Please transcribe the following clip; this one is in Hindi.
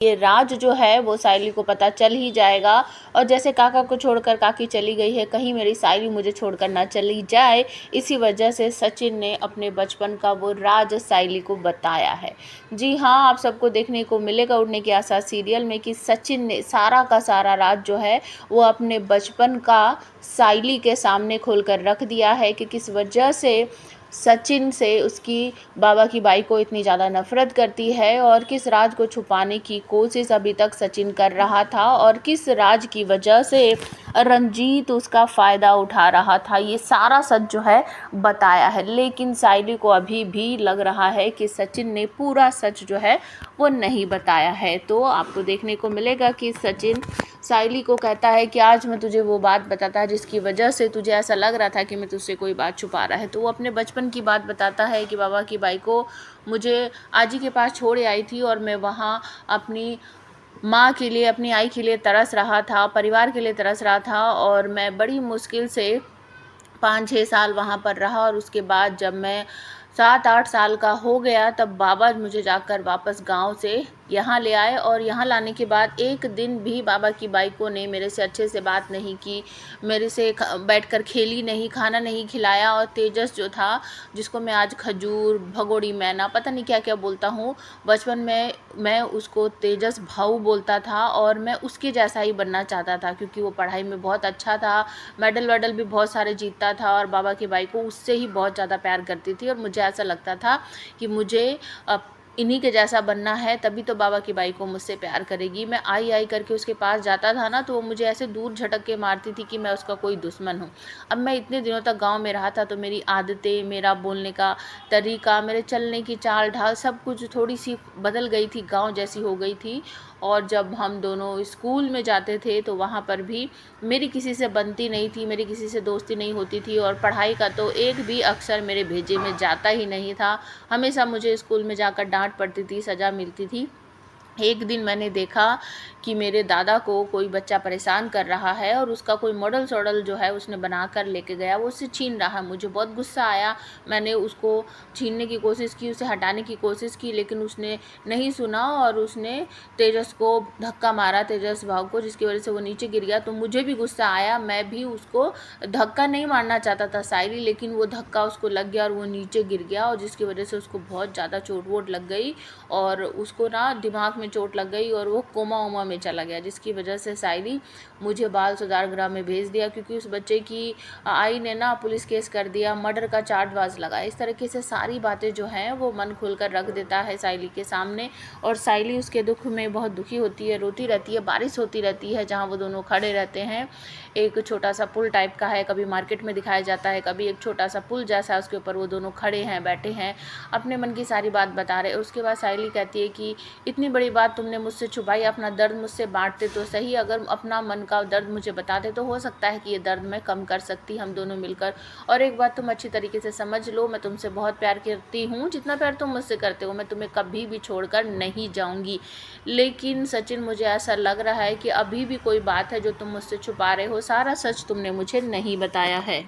ये राज जो है वो सायली को पता चल ही जाएगा। और जैसे काका को छोड़कर काकी चली गई है, कहीं मेरी सायली मुझे छोड़कर ना चली जाए, इसी वजह से सचिन ने अपने बचपन का वो राज सायली को बताया है। जी हाँ, आप सबको देखने को मिलेगा उड़ने की आशा सीरियल में कि सचिन ने सारा का सारा राज जो है वो अपने बचपन का सायली के सामने खोल कर रख दिया है कि किस वजह से सचिन से उसकी बाबा की बाई को इतनी ज़्यादा नफ़रत करती है और किस राज को छुपाने की कोशिश अभी तक सचिन कर रहा था और किस राज की वजह से रंजीत उसका फ़ायदा उठा रहा था। ये सारा सच जो है बताया है, लेकिन सायली को अभी भी लग रहा है कि सचिन ने पूरा सच जो है वो नहीं बताया है। तो आपको देखने को मिलेगा कि सचिन सायली को कहता है कि आज मैं तुझे वो बात बताता है जिसकी वजह से तुझे ऐसा लग रहा था कि मैं तुझसे कोई बात छुपा रहा है। तो वो अपने बचपन की बात बताता है कि बाबा की बाई को मुझे आजी के पास छोड़ आई थी और मैं वहाँ अपनी माँ के लिए, अपनी आई के लिए तरस रहा था, परिवार के लिए तरस रहा था और मैं बड़ी मुश्किल से 5-6 साल वहाँ पर रहा। और उसके बाद जब मैं 7-8 साल का हो गया तब बाबा मुझे जाकर वापस गांव से यहाँ ले आए और यहाँ लाने के बाद एक दिन भी बाबा की बाइकों ने मेरे से अच्छे से बात नहीं की, मेरे से बैठकर खेली नहीं, खाना नहीं खिलाया। और तेजस जो था, जिसको मैं आज खजूर, भगोड़ी मैना पता नहीं क्या क्या बोलता हूँ, बचपन में मैं उसको तेजस भाऊ बोलता था और मैं उसके जैसा ही बनना चाहता था क्योंकि वो पढ़ाई में बहुत अच्छा था, मेडल वेडल भी बहुत सारे जीतता था और बाबा की बाई को उससे ही बहुत ज़्यादा प्यार करती थी। और मुझे ऐसा लगता था कि मुझे इन्हीं के जैसा बनना है, तभी तो बाबा की बाई को मुझसे प्यार करेगी। मैं आई आई करके उसके पास जाता था ना तो वो मुझे ऐसे दूर झटक के मारती थी कि मैं उसका कोई दुश्मन हूँ। अब मैं इतने दिनों तक गांव में रहा था तो मेरी आदतें, मेरा बोलने का तरीका, मेरे चलने की चाल ढाल सब कुछ थोड़ी सी बदल गई थी, गाँव जैसी हो गई थी। और जब हम दोनों स्कूल में जाते थे तो वहाँ पर भी मेरी किसी से बनती नहीं थी, मेरी किसी से दोस्ती नहीं होती थी और पढ़ाई का तो एक भी अक्षर मेरे भेजे में जाता ही नहीं था। हमेशा मुझे स्कूल में जाकर डांट पड़ती थी, सज़ा मिलती थी। एक दिन मैंने देखा कि मेरे दादा को कोई बच्चा परेशान कर रहा है और उसका कोई मॉडल शॉडल जो है उसने बना कर लेके गया, वो उससे छीन रहा है। मुझे बहुत गुस्सा आया, मैंने उसको छीनने की कोशिश की, उसे हटाने की कोशिश की, लेकिन उसने नहीं सुना और उसने तेजस को धक्का मारा, तेजस भाव को, जिसकी वजह से वो नीचे गिर गया। तो मुझे भी गुस्सा आया, मैं भी उसको धक्का नहीं मारना चाहता था सायली, लेकिन वो धक्का उसको लग गया और वो नीचे गिर गया और जिसकी वजह से उसको बहुत ज़्यादा चोट वोट लग गई और उसको ना दिमाग में चोट लग गई और वो कोमा वोमा में चला गया, जिसकी वजह से सायली मुझे बाल सुधार गृह में भेज दिया क्योंकि उस बच्चे की आई ने ना पुलिस केस कर दिया, मर्डर का चार्जबाज लगा। इस तरीके से सारी बातें जो हैं वो मन खोल कर रख देता है सायली के सामने और सायली उसके दुख में बहुत दुखी होती है, रोती रहती है। बारिश होती रहती है जहाँ वो दोनों खड़े रहते हैं, एक छोटा सा पुल टाइप का है, कभी मार्केट में दिखाया जाता है, कभी एक छोटा सा पुल जैसा, उसके ऊपर वो दोनों खड़े हैं, बैठे हैं, अपने मन की सारी बात बता रहे। उसके बाद सायली कहती है कि इतनी बड़ी बात तुमने मुझसे छुपाई, अपना दर्द मुझसे बांटते तो सही, अगर अपना मन का दर्द मुझे बताते तो हो सकता है कि ये दर्द मैं कम कर सकती, हम दोनों मिलकर। और एक बात तुम अच्छी तरीके से समझ लो, मैं तुमसे बहुत प्यार करती हूँ, जितना प्यार तुम मुझसे करते हो, मैं तुम्हें कभी भी छोड़कर नहीं जाऊँगी। लेकिन सचिन, मुझे ऐसा लग रहा है कि अभी भी कोई बात है जो तुम मुझसे छुपा रहे हो, सारा सच तुमने मुझे नहीं बताया है।